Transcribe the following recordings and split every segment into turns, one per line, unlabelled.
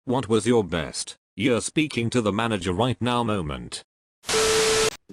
What was your best, "you're speaking to the manager right now" moment?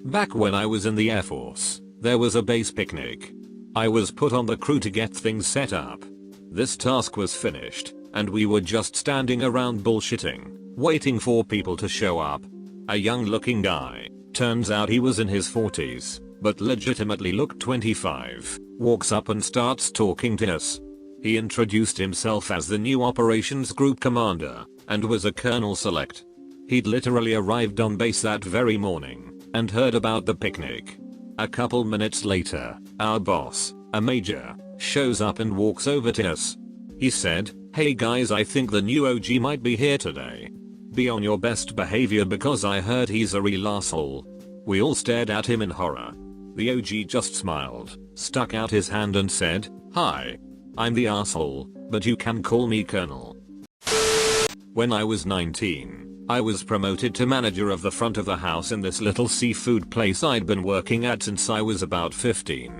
Back when I was in the Air Force, there was a base picnic. I was put on the crew to get things set up. This task was finished, and we were just standing around bullshitting, waiting for people to show up. A young looking guy, turns out he was in his 40s, but legitimately looked 25, walks up and starts talking to us. He introduced himself as the new operations group commander, and was a colonel select. He'd literally arrived on base that very morning, and heard about the picnic. A couple minutes later, our boss, a major, shows up and walks over to us. He said, "Hey guys, I think the new OG might be here today. Be on your best behavior because I heard he's a real asshole." We all stared at him in horror. The OG just smiled, stuck out his hand and said, "Hi. I'm the asshole, but you can call me Colonel." When I was 19, I was promoted to manager of the front of the house in this little seafood place I'd been working at since I was about 15.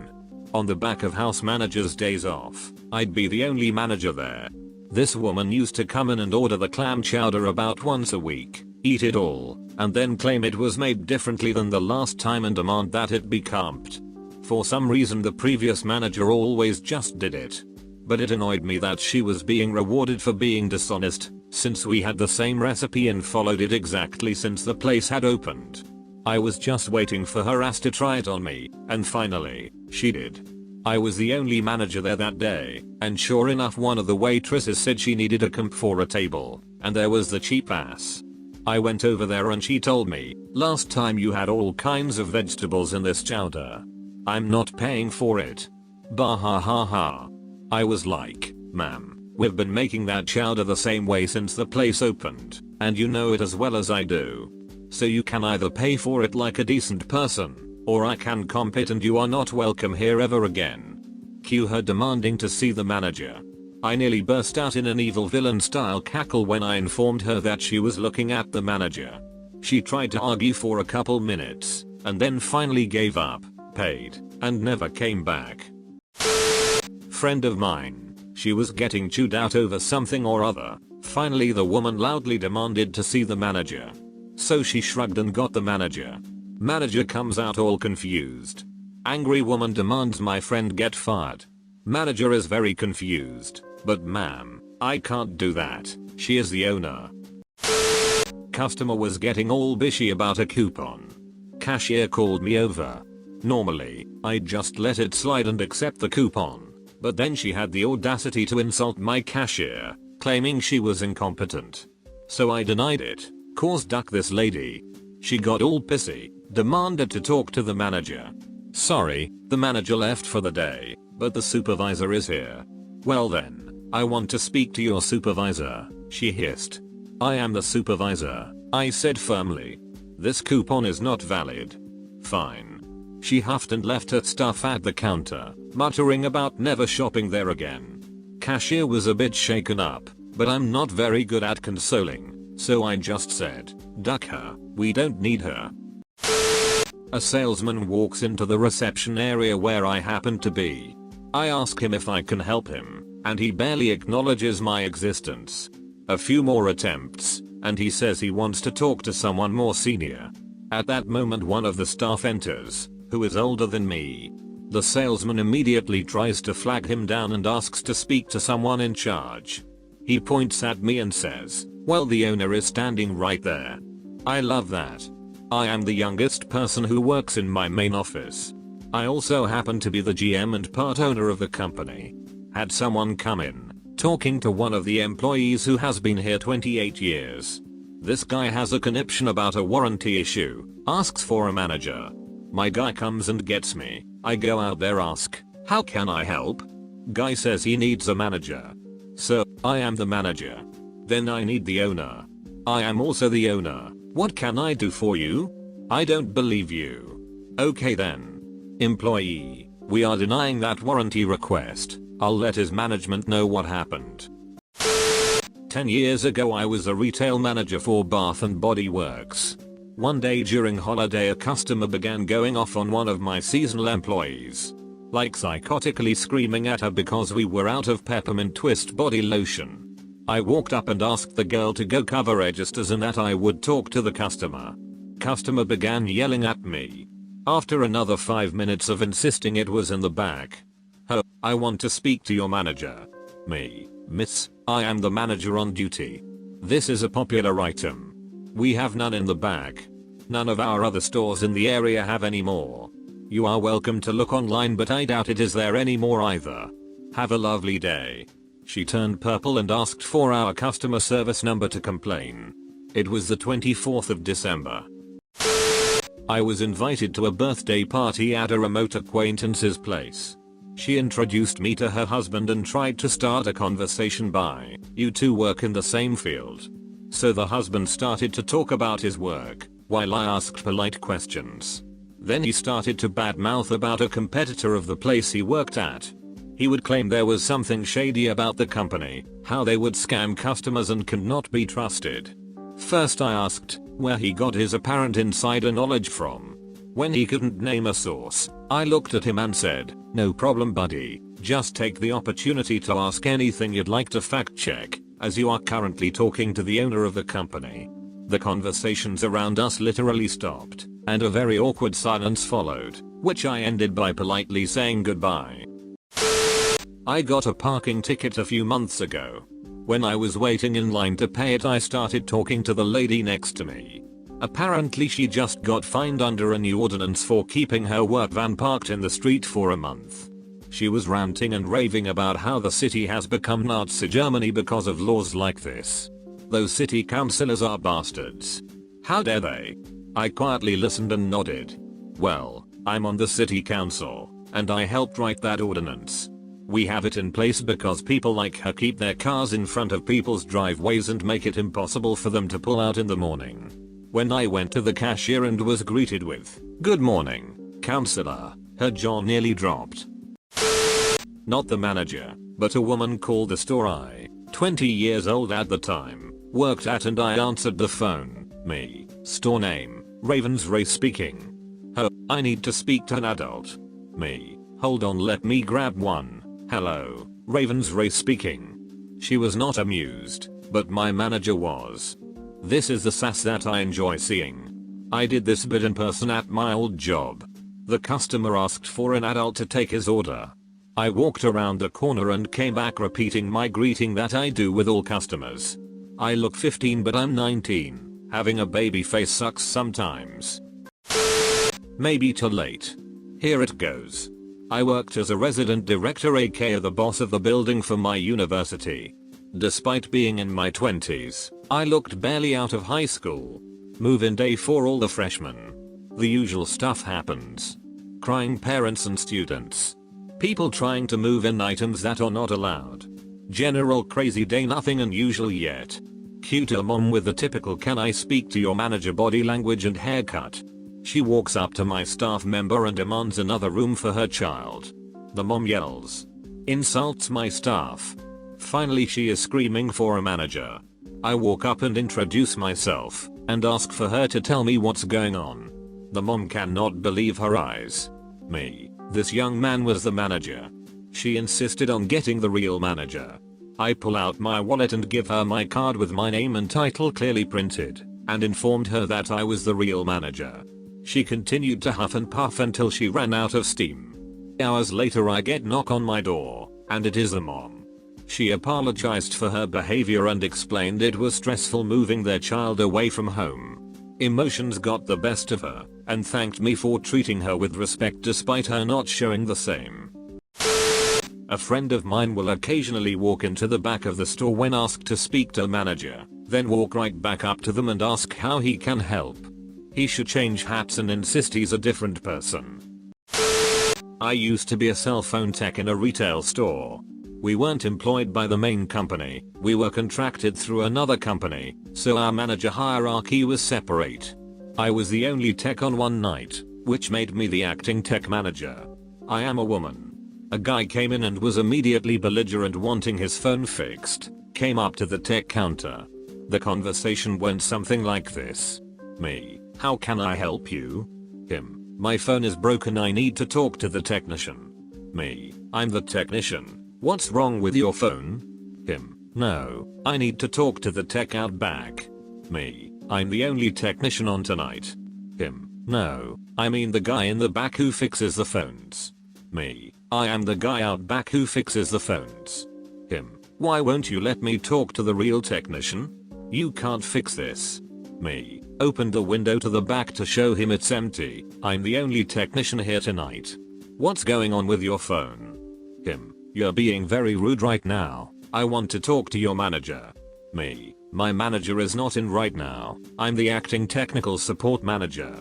On the back of house managers' days off, I'd be the only manager there. This woman used to come in and order the clam chowder about once a week, eat it all, and then claim it was made differently than the last time and demand that it be comped. For some reason the previous manager always just did it. But it annoyed me that she was being rewarded for being dishonest, since we had the same recipe and followed it exactly since the place had opened. I was just waiting for her ass to try it on me, and finally, she did. I was the only manager there that day, and sure enough one of the waitresses said she needed a comp for a table, and there was the cheap ass. I went over there and she told me, "Last time you had all kinds of vegetables in this chowder. I'm not paying for it." Bah ha ha ha. I was like, "Ma'am, we've been making that chowder the same way since the place opened, and you know it as well as I do. So you can either pay for it like a decent person, or I can comp it and you are not welcome here ever again." Cue her demanding to see the manager. I nearly burst out in an evil villain style cackle when I informed her that she was looking at the manager. She tried to argue for a couple minutes, and then finally gave up, paid, and never came back. Friend of mine. She was getting chewed out over something or other. Finally the woman loudly demanded to see the manager. So she shrugged and got the manager. Manager comes out all confused. Angry woman demands my friend get fired. Manager is very confused. "But ma'am, I can't do that. She is the owner." Customer was getting all bishy about a coupon. Cashier called me over. Normally, I'd just let it slide and accept the coupon. But then she had the audacity to insult my cashier, claiming she was incompetent. So I denied it. Cause duck this lady. She got all pissy, demanded to talk to the manager. Sorry, the manager left for the day, but the supervisor is here. Well then, I want to speak to your supervisor, she hissed. I am the supervisor, I said firmly. This coupon is not valid. Fine. She huffed and left her stuff at the counter, muttering about never shopping there again. Cashier was a bit shaken up, but I'm not very good at consoling, so I just said, "Duck her, we don't need her." A salesman walks into the reception area where I happen to be. I ask him if I can help him, and he barely acknowledges my existence. A few more attempts, and he says he wants to talk to someone more senior. At that moment one of the staff enters, who is older than me. The salesman immediately tries to flag him down and asks to speak to someone in charge. He points at me and says, "Well, the owner is standing right there." I love that. I am the youngest person who works in my main office. I also happen to be the GM and part owner of the company. Had someone come in, talking to one of the employees who has been here 28 years. This guy has a conniption about a warranty issue, asks for a manager. My guy comes and gets me. I go out there, ask, "How can I help?" Guy says he needs a manager. So, I am the manager. Then I need the owner. I am also the owner. What can I do for you? I don't believe you. Okay then. Employee, we are denying that warranty request. I'll let his management know what happened. 10 years ago I was a retail manager for Bath and Body Works. One day during holiday a customer began going off on one of my seasonal employees. Like psychotically screaming at her because we were out of peppermint twist body lotion. I walked up and asked the girl to go cover registers and that I would talk to the customer. Customer began yelling at me. After another 5 minutes of insisting it was in the back. "Ho, I want to speak to your manager." Me. "Miss, I am the manager on duty. This is a popular item. We have none in the back. None of our other stores in the area have any more. You are welcome to look online, but I doubt it is there anymore either. Have a lovely day." She turned purple and asked for our customer service number to complain. It was the 24th of December. I was invited to a birthday party at a remote acquaintance's place. She introduced me to her husband and tried to start a conversation by, "You two work in the same field." So the husband started to talk about his work, while I asked polite questions. Then he started to badmouth about a competitor of the place he worked at. He would claim there was something shady about the company, how they would scam customers and could not be trusted. First I asked where he got his apparent insider knowledge from. When he couldn't name a source, I looked at him and said, "No problem buddy, just take the opportunity to ask anything you'd like to fact check, as you are currently talking to the owner of the company." The conversations around us literally stopped, and a very awkward silence followed, which I ended by politely saying goodbye. I got a parking ticket a few months ago. When I was waiting in line to pay it, I started talking to the lady next to me. Apparently she just got fined under a new ordinance for keeping her work van parked in the street for a month. She was ranting and raving about how the city has become Nazi Germany because of laws like this. Those city councillors are bastards. How dare they? I quietly listened and nodded. Well, I'm on the city council, and I helped write that ordinance. We have it in place because people like her keep their cars in front of people's driveways and make it impossible for them to pull out in the morning. When I went to the cashier and was greeted with, "Good morning, councillor," her jaw nearly dropped. Not the manager, but a woman called the store I, 20 years old at the time, worked at, and I answered the phone. Me. Store name, Ravens Ray speaking. "Oh, I need to speak to an adult." Me. "Hold on, let me grab one." "Hello, Ravens Ray speaking." She was not amused, but my manager was. This is the sass that I enjoy seeing. I did this bit in person at my old job. The customer asked for an adult to take his order. I walked around the corner and came back repeating my greeting that I do with all customers. I look 15 but I'm 19. Having a baby face sucks sometimes. Maybe too late. Here it goes. I worked as a resident director, aka the boss of the building for my university. Despite being in my 20s, I looked barely out of high school. Move-in day for all the freshmen. The usual stuff happens. Crying parents and students. People trying to move in items that are not allowed. General crazy day, nothing unusual yet. Cute mom with the typical "Can I speak to your manager" body language and haircut. She walks up to my staff member and demands another room for her child. The mom yells. Insults my staff. Finally she is screaming for a manager. I walk up and introduce myself, and ask for her to tell me what's going on. The mom cannot believe her eyes. Me. This young man was the manager. She insisted on getting the real manager. I pull out my wallet and give her my card with my name and title clearly printed, and informed her that I was the real manager. She continued to huff and puff until she ran out of steam. Hours later I get knock on my door, and it is the mom. She apologized for her behavior and explained it was stressful moving their child away from home. Emotions got the best of her, and thanked me for treating her with respect despite her not showing the same. A friend of mine will occasionally walk into the back of the store when asked to speak to a manager, then walk right back up to them and ask how he can help. He should change hats and insist he's a different person. I used to be a cell phone tech in a retail store. We weren't employed by the main company, we were contracted through another company, so our manager hierarchy was separate. I was the only tech on one night, which made me the acting tech manager. I am a woman. A guy came in and was immediately belligerent wanting his phone fixed, came up to the tech counter. The conversation went something like this. Me. How can I help you? Him. My phone is broken, I need to talk to the technician. Me. I'm the technician. What's wrong with your phone? Him. No, I need to talk to the tech out back. Me, I'm the only technician on tonight. Him, no, I mean the guy in the back who fixes the phones. Me, I am the guy out back who fixes the phones. Him, why won't you let me talk to the real technician? You can't fix this. Me, opened the window to the back to show him it's empty. I'm the only technician here tonight. What's going on with your phone? Him, you're being very rude right now. I want to talk to your manager. Me, my manager is not in right now. I'm the acting technical support manager.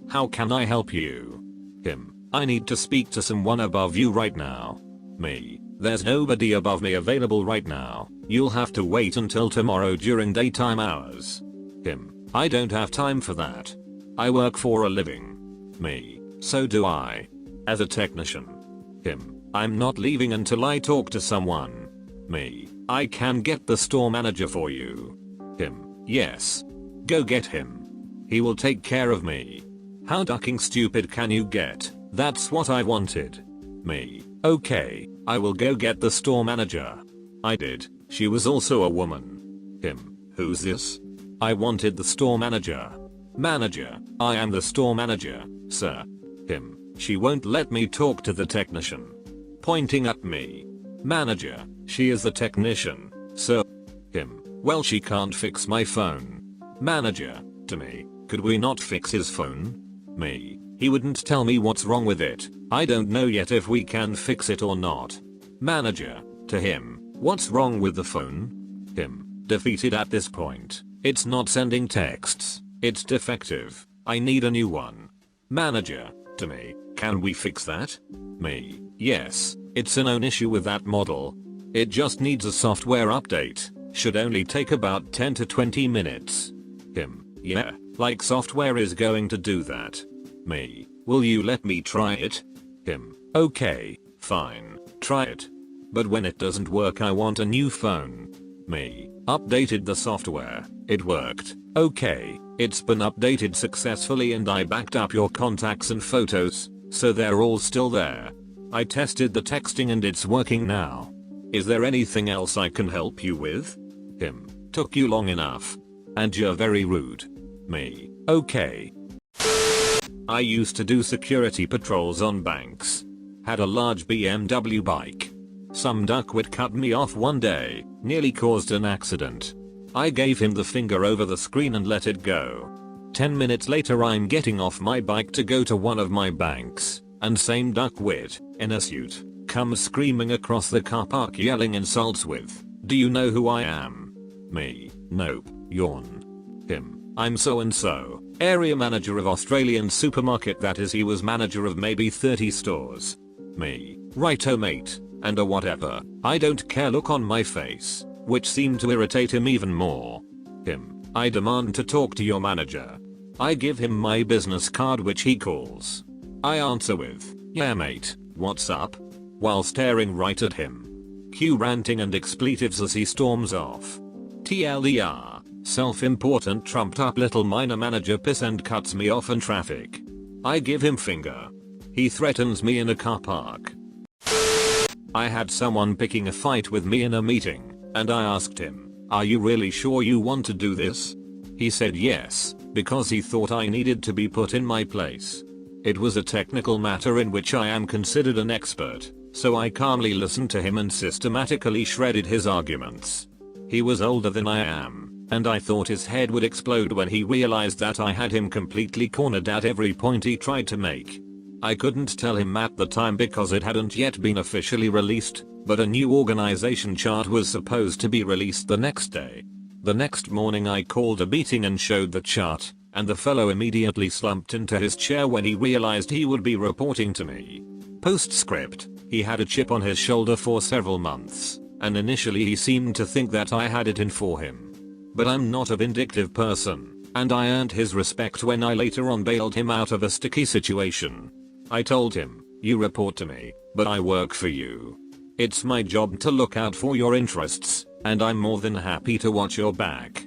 How can I help you? Him, I need to speak to someone above you right now. Me, there's nobody above me available right now. You'll have to wait until tomorrow during daytime hours. Him, I don't have time for that. I work for a living. Me, so do I. As a technician. Him, I'm not leaving until I talk to someone. Me, I can get the store manager for you. Him, yes. Go get him. He will take care of me. How ducking stupid can you get? That's what I wanted. Me, okay, I will go get the store manager. I did. She was also a woman. Him, who's this? I wanted the store manager. Manager, I am the store manager, sir. Him, she won't let me talk to the technician. Pointing at me. Manager, she is the technician, so. Him, well she can't fix my phone. Manager, to me, could we not fix his phone? Me, he wouldn't tell me what's wrong with it. I don't know yet if we can fix it or not. Manager, to him, what's wrong with the phone? Him, defeated at this point. It's not sending texts. It's defective. I need a new one. Manager, to me, can we fix that? Me, yes, it's a known issue with that model. It just needs a software update. Should only take about 10 to 20 minutes. Him, yeah, like software is going to do that. Me, will you let me try it? Him, okay, fine, try it. But when it doesn't work I want a new phone. Me, updated the software, it worked, okay, it's been updated successfully and I backed up your contacts and photos, so they're all still there. I tested the texting and it's working now. Is there anything else I can help you with? Him, took you long enough. And you're very rude. Me, okay. I used to do security patrols on banks. Had a large BMW bike. Some duckwit cut me off one day, nearly caused an accident. I gave him the finger over the screen and let it go. 10 minutes later I'm getting off my bike to go to one of my banks, and same duckwit, in a suit, comes screaming across the car park yelling insults with, "Do you know who I am?" Me, nope, yawn. Him, I'm so and so, area manager of Australian supermarket, that is he was manager of maybe 30 stores. Me, righto mate, and a whatever, I don't care look on my face, which seemed to irritate him even more. Him, I demand to talk to your manager. I give him my business card which he calls. I answer with, yeah mate, what's up? While staring right at him. Cue ranting and expletives as he storms off. TLDR, self-important trumped up little minor manager piss and cuts me off in traffic. I give him finger. He threatens me in a car park. I had someone picking a fight with me in a meeting, and I asked him, are you really sure you want to do this? He said yes, because he thought I needed to be put in my place. It was a technical matter in which I am considered an expert, so I calmly listened to him and systematically shredded his arguments. He was older than I am, and I thought his head would explode when he realized that I had him completely cornered at every point he tried to make. I couldn't tell him at the time because it hadn't yet been officially released, but a new organization chart was supposed to be released the next day. The next morning I called a meeting and showed the chart, and the fellow immediately slumped into his chair when he realized he would be reporting to me. Postscript, he had a chip on his shoulder for several months, and initially he seemed to think that I had it in for him. But I'm not a vindictive person, and I earned his respect when I later on bailed him out of a sticky situation. I told him, you report to me, but I work for you. It's my job to look out for your interests, and I'm more than happy to watch your back.